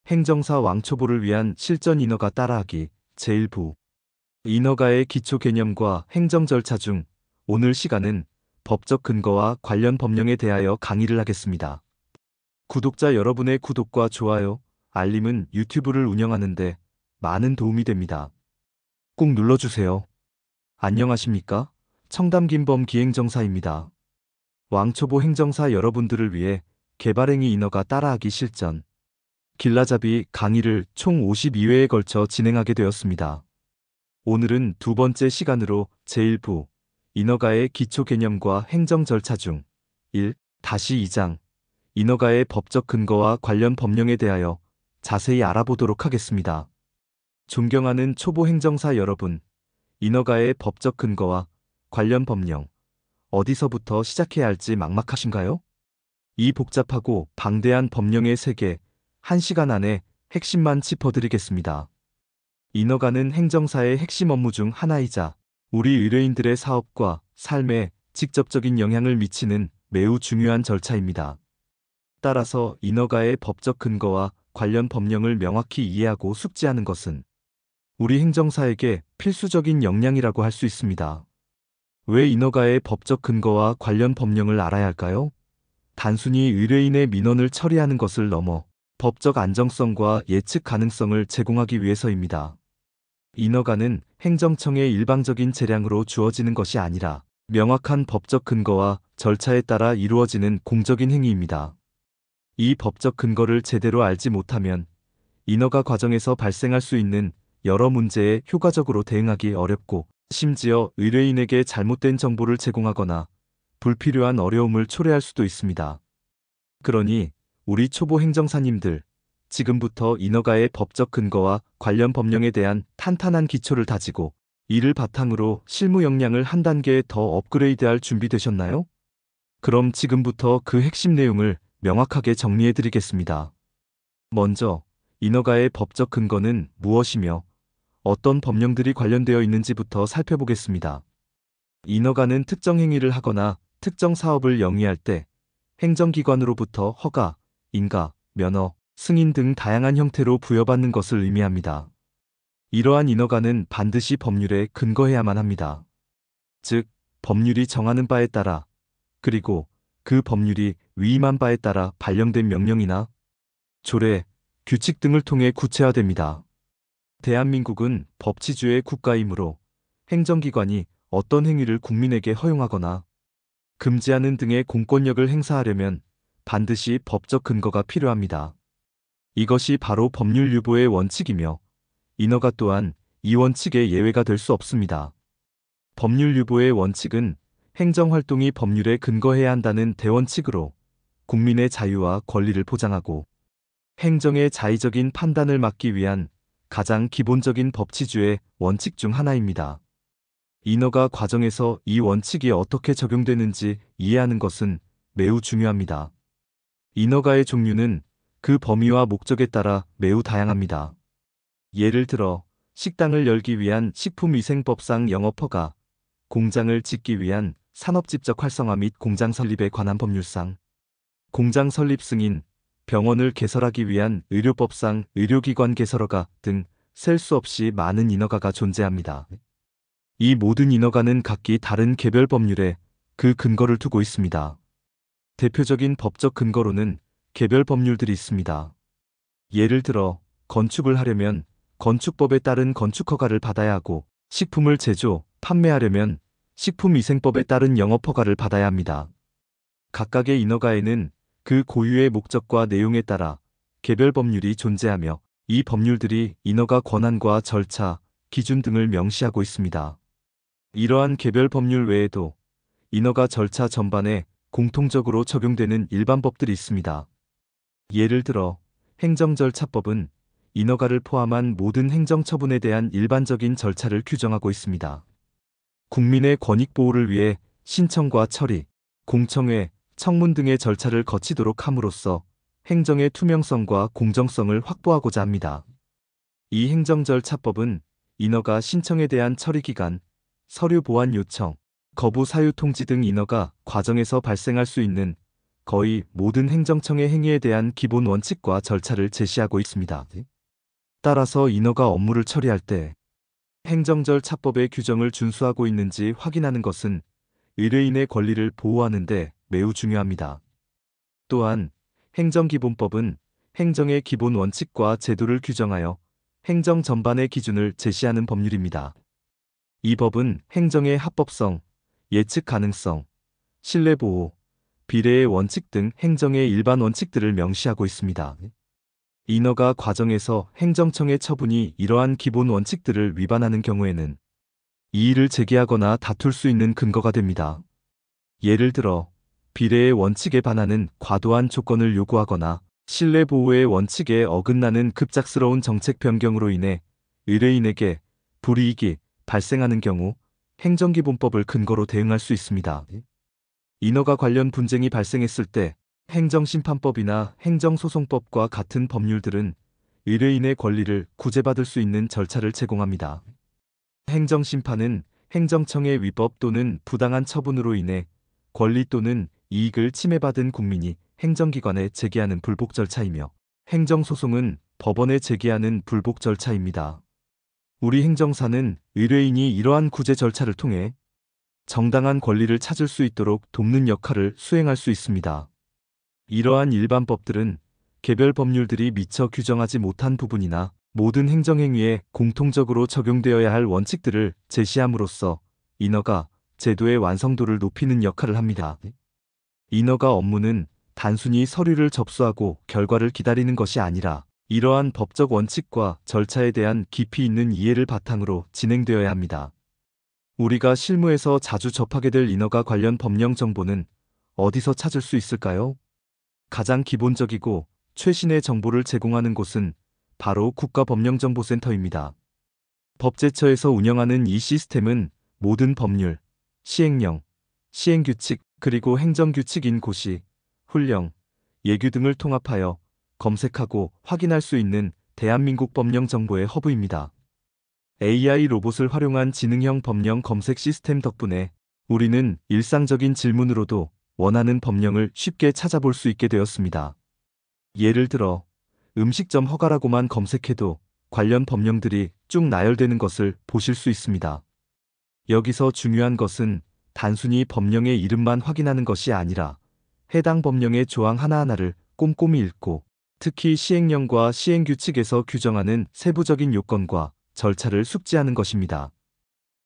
행정사 왕초보를 위한 실전 인허가 따라하기 제1부. 인허가의 기초 개념과 행정 절차 중 오늘 시간은 법적 근거와 관련 법령에 대하여 강의를 하겠습니다. 구독자 여러분의 구독과 좋아요, 알림은 유튜브를 운영하는데 많은 도움이 됩니다. 꼭 눌러주세요. 안녕하십니까? 청담김범 기행정사입니다. 왕초보 행정사 여러분들을 위해 개발행위 인허가 따라하기 실전 길라잡이 강의를 총 52회에 걸쳐 진행하게 되었습니다. 오늘은 두 번째 시간으로 제1부 인허가의 기초 개념과 행정 절차 중 1-2장 인허가의 법적 근거와 관련 법령에 대하여 자세히 알아보도록 하겠습니다. 존경하는 초보 행정사 여러분, 인허가의 법적 근거와 관련 법령 어디서부터 시작해야 할지 막막하신가요? 이 복잡하고 방대한 법령의 세계 1시간 안에 핵심만 짚어드리겠습니다. 인허가는 행정사의 핵심 업무 중 하나이자 우리 의뢰인들의 사업과 삶에 직접적인 영향을 미치는 매우 중요한 절차입니다. 따라서 인허가의 법적 근거와 관련 법령을 명확히 이해하고 숙지하는 것은 우리 행정사에게 필수적인 역량이라고 할 수 있습니다. 왜 인허가의 법적 근거와 관련 법령을 알아야 할까요? 단순히 의뢰인의 민원을 처리하는 것을 넘어 법적 안정성과 예측 가능성을 제공하기 위해서입니다. 인허가는 행정청의 일방적인 재량으로 주어지는 것이 아니라 명확한 법적 근거와 절차에 따라 이루어지는 공적인 행위입니다. 이 법적 근거를 제대로 알지 못하면 인허가 과정에서 발생할 수 있는 여러 문제에 효과적으로 대응하기 어렵고 심지어 의뢰인에게 잘못된 정보를 제공하거나 불필요한 어려움을 초래할 수도 있습니다. 그러니 우리 초보 행정사님들, 지금부터 인허가의 법적 근거와 관련 법령에 대한 탄탄한 기초를 다지고 이를 바탕으로 실무 역량을 한 단계 더 업그레이드할 준비 되셨나요? 그럼 지금부터 그 핵심 내용을 명확하게 정리해 드리겠습니다. 먼저, 인허가의 법적 근거는 무엇이며 어떤 법령들이 관련되어 있는지부터 살펴보겠습니다. 인허가는 특정 행위를 하거나 특정 사업을 영위할 때 행정기관으로부터 허가, 인가, 면허, 승인 등 다양한 형태로 부여받는 것을 의미합니다. 이러한 인허가는 반드시 법률에 근거해야만 합니다. 즉, 법률이 정하는 바에 따라 그리고 그 법률이 위임한 바에 따라 발령된 명령이나 조례, 규칙 등을 통해 구체화됩니다. 대한민국은 법치주의 국가이므로 행정기관이 어떤 행위를 국민에게 허용하거나 금지하는 등의 공권력을 행사하려면 반드시 법적 근거가 필요합니다. 이것이 바로 법률 유보의 원칙이며 인허가 또한 이 원칙의 예외가 될 수 없습니다. 법률 유보의 원칙은 행정활동이 법률에 근거해야 한다는 대원칙으로 국민의 자유와 권리를 보장하고 행정의 자의적인 판단을 막기 위한 가장 기본적인 법치주의 원칙 중 하나입니다. 인허가 과정에서 이 원칙이 어떻게 적용되는지 이해하는 것은 매우 중요합니다. 인허가의 종류는 그 범위와 목적에 따라 매우 다양합니다. 예를 들어 식당을 열기 위한 식품위생법상 영업허가, 공장을 짓기 위한 산업집적 활성화 및 공장 설립에 관한 법률상, 공장 설립 승인, 병원을 개설하기 위한 의료법상 의료기관 개설허가 등 셀 수 없이 많은 인허가가 존재합니다. 이 모든 인허가는 각기 다른 개별 법률에 그 근거를 두고 있습니다. 대표적인 법적 근거로는 개별 법률들이 있습니다. 예를 들어 건축을 하려면 건축법에 따른 건축허가를 받아야 하고 식품을 제조, 판매하려면 식품위생법에 따른 영업허가를 받아야 합니다. 각각의 인허가에는 그 고유의 목적과 내용에 따라 개별 법률이 존재하며 이 법률들이 인허가 권한과 절차, 기준 등을 명시하고 있습니다. 이러한 개별 법률 외에도 인허가 절차 전반에 공통적으로 적용되는 일반 법들이 있습니다. 예를 들어 행정절차법은 인허가를 포함한 모든 행정처분에 대한 일반적인 절차를 규정하고 있습니다. 국민의 권익보호를 위해 신청과 처리, 공청회, 청문 등의 절차를 거치도록 함으로써 행정의 투명성과 공정성을 확보하고자 합니다. 이 행정절차법은 인허가 신청에 대한 처리기간, 서류 보완 요청, 거부 사유 통지 등 인허가 과정에서 발생할 수 있는 거의 모든 행정청의 행위에 대한 기본 원칙과 절차를 제시하고 있습니다. 따라서 인허가 업무를 처리할 때 행정절 차법의 규정을 준수하고 있는지 확인하는 것은 의뢰인의 권리를 보호하는 데 매우 중요합니다. 또한 행정기본법은 행정의 기본 원칙과 제도를 규정하여 행정 전반의 기준을 제시하는 법률입니다. 이 법은 행정의 합법성, 예측 가능성, 신뢰보호, 비례의 원칙 등 행정의 일반 원칙들을 명시하고 있습니다. 인허가 과정에서 행정청의 처분이 이러한 기본 원칙들을 위반하는 경우에는 이의를 제기하거나 다툴 수 있는 근거가 됩니다. 예를 들어 비례의 원칙에 반하는 과도한 조건을 요구하거나 신뢰보호의 원칙에 어긋나는 급작스러운 정책 변경으로 인해 의뢰인에게 불이익이 발생하는 경우 행정기본법을 근거로 대응할 수 있습니다. 인허가 관련 분쟁이 발생했을 때 행정심판법이나 행정소송법과 같은 법률들은 의뢰인의 권리를 구제받을 수 있는 절차를 제공합니다. 행정심판은 행정청의 위법 또는 부당한 처분으로 인해 권리 또는 이익을 침해받은 국민이 행정기관에 제기하는 불복 절차이며, 행정소송은 법원에 제기하는 불복 절차입니다. 우리 행정사는 의뢰인이 이러한 구제 절차를 통해 정당한 권리를 찾을 수 있도록 돕는 역할을 수행할 수 있습니다. 이러한 일반 법들은 개별 법률들이 미처 규정하지 못한 부분이나 모든 행정행위에 공통적으로 적용되어야 할 원칙들을 제시함으로써 인허가 제도의 완성도를 높이는 역할을 합니다. 인허가 업무는 단순히 서류를 접수하고 결과를 기다리는 것이 아니라 이러한 법적 원칙과 절차에 대한 깊이 있는 이해를 바탕으로 진행되어야 합니다. 우리가 실무에서 자주 접하게 될 인허가 관련 법령 정보는 어디서 찾을 수 있을까요? 가장 기본적이고 최신의 정보를 제공하는 곳은 바로 국가법령정보센터입니다. 법제처에서 운영하는 이 시스템은 모든 법률, 시행령, 시행규칙, 그리고 행정규칙인 고시, 훈령, 예규 등을 통합하여 검색하고 확인할 수 있는 대한민국 법령 정보의 허브입니다. AI 로봇을 활용한 지능형 법령 검색 시스템 덕분에 우리는 일상적인 질문으로도 원하는 법령을 쉽게 찾아볼 수 있게 되었습니다. 예를 들어 음식점 허가라고만 검색해도 관련 법령들이 쭉 나열되는 것을 보실 수 있습니다. 여기서 중요한 것은 단순히 법령의 이름만 확인하는 것이 아니라 해당 법령의 조항 하나하나를 꼼꼼히 읽고, 특히 시행령과 시행규칙에서 규정하는 세부적인 요건과 절차를 숙지하는 것입니다.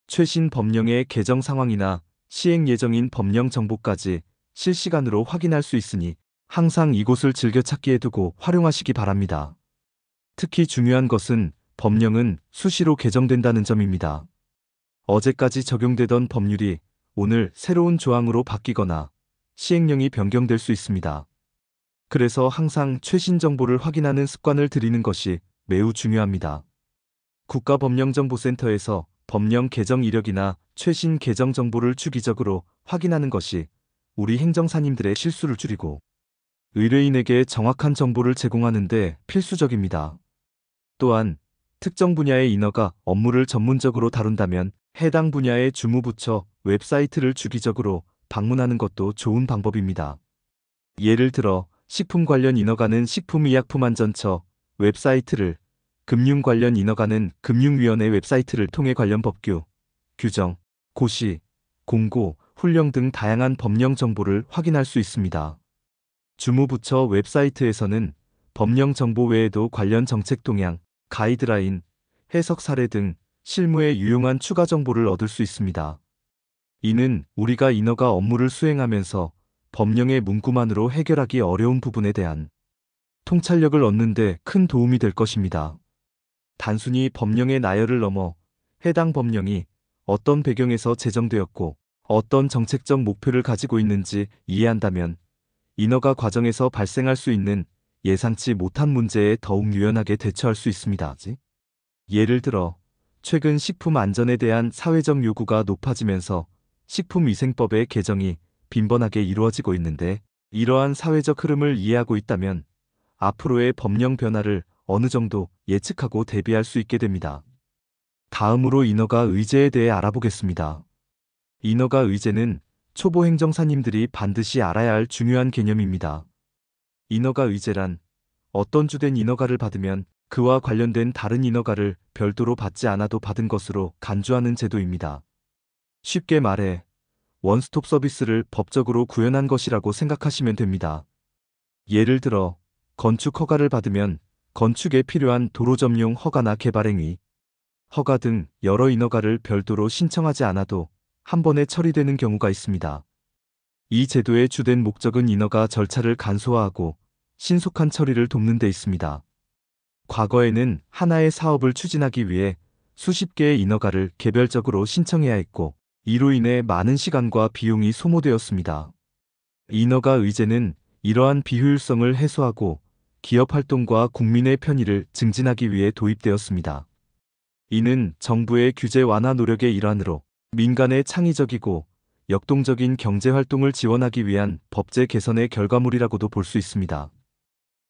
최신 법령의 개정 상황이나 시행 예정인 법령 정보까지 실시간으로 확인할 수 있으니 항상 이곳을 즐겨찾기에 두고 활용하시기 바랍니다. 특히 중요한 것은 법령은 수시로 개정된다는 점입니다. 어제까지 적용되던 법률이 오늘 새로운 조항으로 바뀌거나 시행령이 변경될 수 있습니다. 그래서 항상 최신 정보를 확인하는 습관을 들이는 것이 매우 중요합니다. 국가법령정보센터에서 법령 개정 이력이나 최신 개정 정보를 주기적으로 확인하는 것이 우리 행정사님들의 실수를 줄이고 의뢰인에게 정확한 정보를 제공하는 데 필수적입니다. 또한 특정 분야의 인허가 업무를 전문적으로 다룬다면 해당 분야의 주무부처 웹사이트를 주기적으로 방문하는 것도 좋은 방법입니다. 예를 들어 식품 관련 인허가는 식품의약품안전처 웹사이트를, 금융 관련 인허가는 금융위원회 웹사이트를 통해 관련 법규, 규정, 고시, 공고, 훈령 등 다양한 법령 정보를 확인할 수 있습니다. 주무부처 웹사이트에서는 법령 정보 외에도 관련 정책 동향, 가이드라인, 해석 사례 등 실무에 유용한 추가 정보를 얻을 수 있습니다. 이는 우리가 인허가 업무를 수행하면서 법령의 문구만으로 해결하기 어려운 부분에 대한 통찰력을 얻는 데 큰 도움이 될 것입니다. 단순히 법령의 나열을 넘어 해당 법령이 어떤 배경에서 제정되었고 어떤 정책적 목표를 가지고 있는지 이해한다면 인허가 과정에서 발생할 수 있는 예상치 못한 문제에 더욱 유연하게 대처할 수 있습니다. 예를 들어 최근 식품 안전에 대한 사회적 요구가 높아지면서 식품위생법의 개정이 빈번하게 이루어지고 있는데, 이러한 사회적 흐름을 이해하고 있다면 앞으로의 법령 변화를 어느 정도 예측하고 대비할 수 있게 됩니다. 다음으로 인허가 의제에 대해 알아보겠습니다. 인허가 의제는 초보 행정사님들이 반드시 알아야 할 중요한 개념입니다. 인허가 의제란 어떤 주된 인허가를 받으면 그와 관련된 다른 인허가를 별도로 받지 않아도 받은 것으로 간주하는 제도입니다. 쉽게 말해 원스톱 서비스를 법적으로 구현한 것이라고 생각하시면 됩니다. 예를 들어 건축 허가를 받으면 건축에 필요한 도로 점용 허가나 개발행위, 허가 등 여러 인허가를 별도로 신청하지 않아도 한 번에 처리되는 경우가 있습니다. 이 제도의 주된 목적은 인허가 절차를 간소화하고 신속한 처리를 돕는 데 있습니다. 과거에는 하나의 사업을 추진하기 위해 수십 개의 인허가를 개별적으로 신청해야 했고, 이로 인해 많은 시간과 비용이 소모되었습니다. 인허가 의제는 이러한 비효율성을 해소하고 기업 활동과 국민의 편의를 증진하기 위해 도입되었습니다. 이는 정부의 규제 완화 노력의 일환으로 민간의 창의적이고 역동적인 경제 활동을 지원하기 위한 법제 개선의 결과물이라고도 볼 수 있습니다.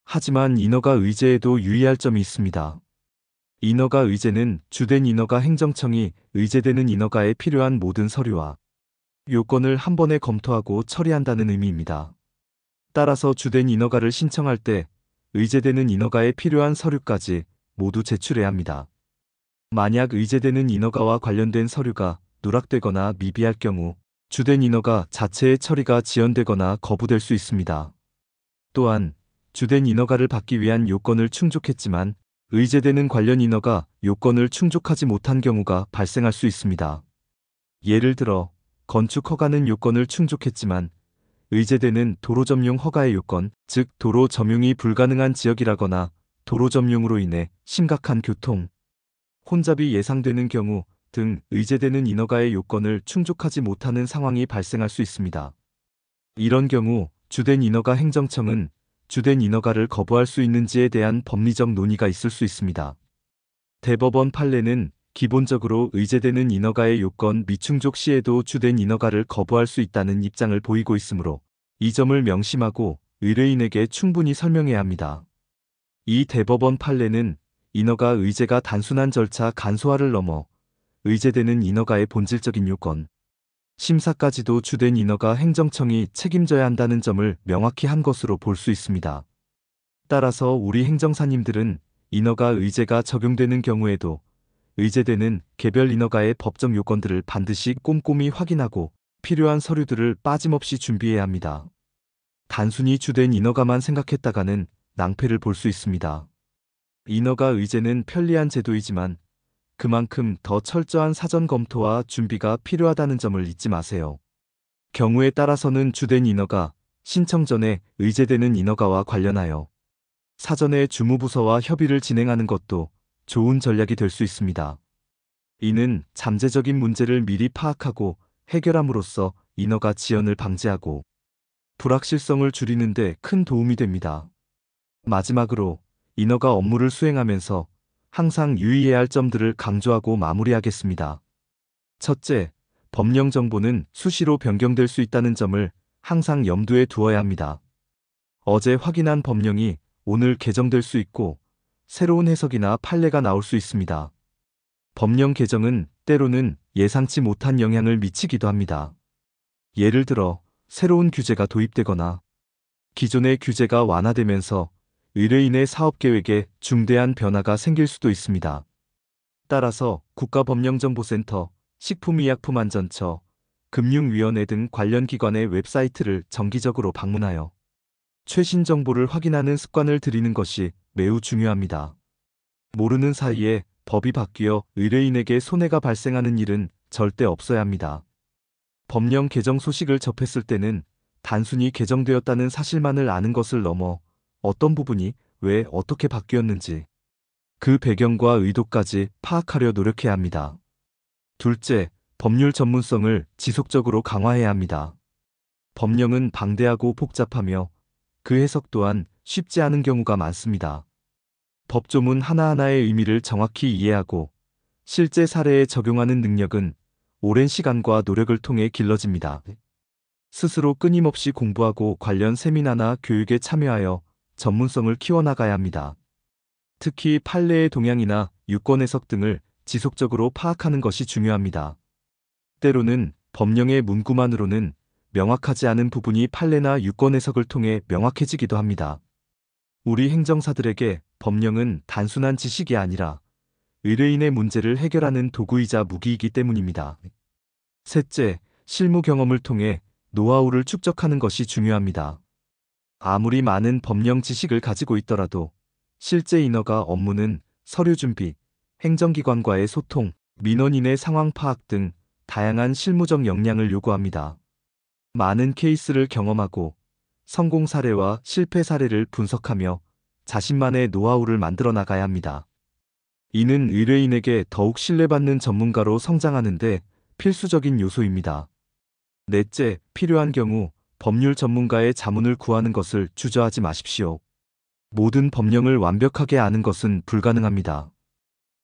하지만 인허가 의제에도 유의할 점이 있습니다. 인허가 의제는 주된 인허가 행정청이 의제되는 인허가에 필요한 모든 서류와 요건을 한 번에 검토하고 처리한다는 의미입니다. 따라서 주된 인허가를 신청할 때 의제되는 인허가에 필요한 서류까지 모두 제출해야 합니다. 만약 의제되는 인허가와 관련된 서류가 누락되거나 미비할 경우 주된 인허가 자체의 처리가 지연되거나 거부될 수 있습니다. 또한 주된 인허가를 받기 위한 요건을 충족했지만 의제되는 관련 인허가 요건을 충족하지 못한 경우가 발생할 수 있습니다. 예를 들어 건축 허가는 요건을 충족했지만 의제되는 도로 점용 허가의 요건, 즉 도로 점용이 불가능한 지역이라거나 도로 점용으로 인해 심각한 교통, 혼잡이 예상되는 경우 등 의제되는 인허가의 요건을 충족하지 못하는 상황이 발생할 수 있습니다. 이런 경우 주된 인허가 행정청은 주된 인허가를 거부할 수 있는지에 대한 법리적 논의가 있을 수 있습니다. 대법원 판례는 기본적으로 의제되는 인허가의 요건 미충족 시에도 주된 인허가를 거부할 수 있다는 입장을 보이고 있으므로 이 점을 명심하고 의뢰인에게 충분히 설명해야 합니다. 이 대법원 판례는 인허가 의제가 단순한 절차 간소화를 넘어 의제되는 인허가의 본질적인 요건, 심사까지도 주된 인허가 행정청이 책임져야 한다는 점을 명확히 한 것으로 볼 수 있습니다. 따라서 우리 행정사님들은 인허가 의제가 적용되는 경우에도 의제되는 개별 인허가의 법적 요건들을 반드시 꼼꼼히 확인하고 필요한 서류들을 빠짐없이 준비해야 합니다. 단순히 주된 인허가만 생각했다가는 낭패를 볼 수 있습니다. 인허가 의제는 편리한 제도이지만 그만큼 더 철저한 사전 검토와 준비가 필요하다는 점을 잊지 마세요. 경우에 따라서는 주된 인허가 신청 전에 의제되는 인허가와 관련하여 사전에 주무부서와 협의를 진행하는 것도 좋은 전략이 될 수 있습니다. 이는 잠재적인 문제를 미리 파악하고 해결함으로써 인허가 지연을 방지하고 불확실성을 줄이는 데 큰 도움이 됩니다. 마지막으로 인허가 업무를 수행하면서 항상 유의해야 할 점들을 강조하고 마무리하겠습니다. 첫째, 법령 정보는 수시로 변경될 수 있다는 점을 항상 염두에 두어야 합니다. 어제 확인한 법령이 오늘 개정될 수 있고 새로운 해석이나 판례가 나올 수 있습니다. 법령 개정은 때로는 예상치 못한 영향을 미치기도 합니다. 예를 들어 새로운 규제가 도입되거나 기존의 규제가 완화되면서 의뢰인의 사업계획에 중대한 변화가 생길 수도 있습니다. 따라서 국가법령정보센터, 식품의약품안전처, 금융위원회 등 관련 기관의 웹사이트를 정기적으로 방문하여 최신 정보를 확인하는 습관을 들이는 것이 매우 중요합니다. 모르는 사이에 법이 바뀌어 의뢰인에게 손해가 발생하는 일은 절대 없어야 합니다. 법령 개정 소식을 접했을 때는 단순히 개정되었다는 사실만을 아는 것을 넘어 어떤 부분이 왜 어떻게 바뀌었는지 그 배경과 의도까지 파악하려 노력해야 합니다. 둘째, 법률 전문성을 지속적으로 강화해야 합니다. 법령은 방대하고 복잡하며 그 해석 또한 쉽지 않은 경우가 많습니다. 법조문 하나하나의 의미를 정확히 이해하고 실제 사례에 적용하는 능력은 오랜 시간과 노력을 통해 길러집니다. 스스로 끊임없이 공부하고 관련 세미나나 교육에 참여하여 전문성을 키워나가야 합니다. 특히 판례의 동향이나 유권 해석 등을 지속적으로 파악하는 것이 중요합니다. 때로는 법령의 문구만으로는 명확하지 않은 부분이 판례나 유권 해석을 통해 명확해지기도 합니다. 우리 행정사들에게 법령은 단순한 지식이 아니라 의뢰인의 문제를 해결하는 도구이자 무기이기 때문입니다. 셋째, 실무 경험을 통해 노하우를 축적하는 것이 중요합니다. 아무리 많은 법령 지식을 가지고 있더라도 실제 인허가 업무는 서류 준비, 행정기관과의 소통, 민원인의 상황 파악 등 다양한 실무적 역량을 요구합니다. 많은 케이스를 경험하고 성공 사례와 실패 사례를 분석하며 자신만의 노하우를 만들어 나가야 합니다. 이는 의뢰인에게 더욱 신뢰받는 전문가로 성장하는 데 필수적인 요소입니다. 넷째, 필요한 경우 법률 전문가의 자문을 구하는 것을 주저하지 마십시오. 모든 법령을 완벽하게 아는 것은 불가능합니다.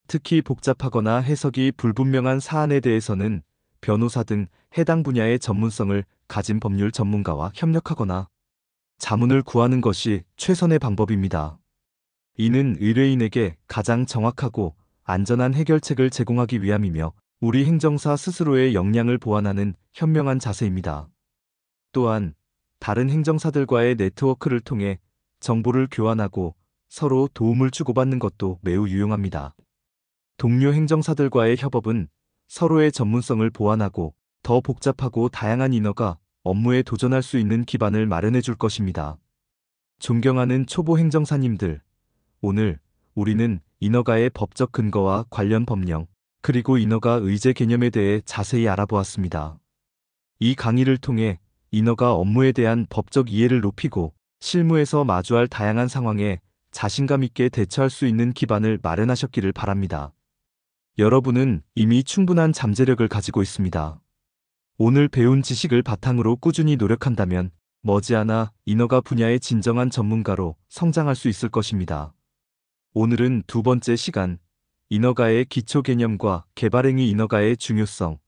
특히 복잡하거나 해석이 불분명한 사안에 대해서는 변호사 등 해당 분야의 전문성을 가진 법률 전문가와 협력하거나 자문을 구하는 것이 최선의 방법입니다. 이는 의뢰인에게 가장 정확하고 안전한 해결책을 제공하기 위함이며 우리 행정사 스스로의 역량을 보완하는 현명한 자세입니다. 또한 다른 행정사들과의 네트워크를 통해 정보를 교환하고 서로 도움을 주고받는 것도 매우 유용합니다. 동료 행정사들과의 협업은 서로의 전문성을 보완하고 더 복잡하고 다양한 인허가 업무에 도전할 수 있는 기반을 마련해 줄 것입니다. 존경하는 초보 행정사님들, 오늘 우리는 인허가의 법적 근거와 관련 법령, 그리고 인허가 의제 개념에 대해 자세히 알아보았습니다. 이 강의를 통해 인허가 업무에 대한 법적 이해를 높이고 실무에서 마주할 다양한 상황에 자신감 있게 대처할 수 있는 기반을 마련하셨기를 바랍니다. 여러분은 이미 충분한 잠재력을 가지고 있습니다. 오늘 배운 지식을 바탕으로 꾸준히 노력한다면 머지않아 인허가 분야의 진정한 전문가로 성장할 수 있을 것입니다. 오늘은 두 번째 시간, 인허가의 기초 개념과 개발행위 인허가의 중요성,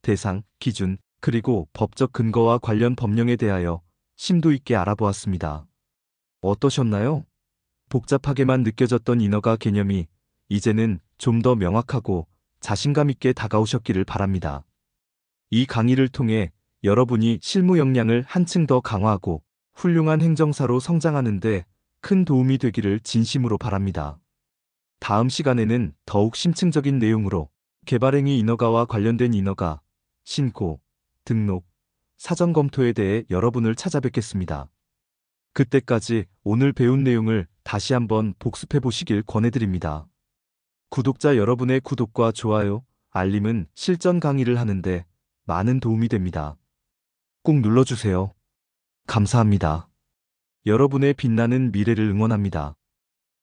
대상, 기준, 그리고 법적 근거와 관련 법령에 대하여 심도 있게 알아보았습니다. 어떠셨나요? 복잡하게만 느껴졌던 인허가 개념이 이제는 좀 더 명확하고 자신감 있게 다가오셨기를 바랍니다. 이 강의를 통해 여러분이 실무 역량을 한층 더 강화하고 훌륭한 행정사로 성장하는 데 큰 도움이 되기를 진심으로 바랍니다. 다음 시간에는 더욱 심층적인 내용으로 개발행위 인허가와 관련된 인허가, 신고, 등록, 사전 검토에 대해 여러분을 찾아뵙겠습니다. 그때까지 오늘 배운 내용을 다시 한번 복습해 보시길 권해드립니다. 구독자 여러분의 구독과 좋아요, 알림은 실전 강의를 하는데 많은 도움이 됩니다. 꼭 눌러주세요. 감사합니다. 여러분의 빛나는 미래를 응원합니다.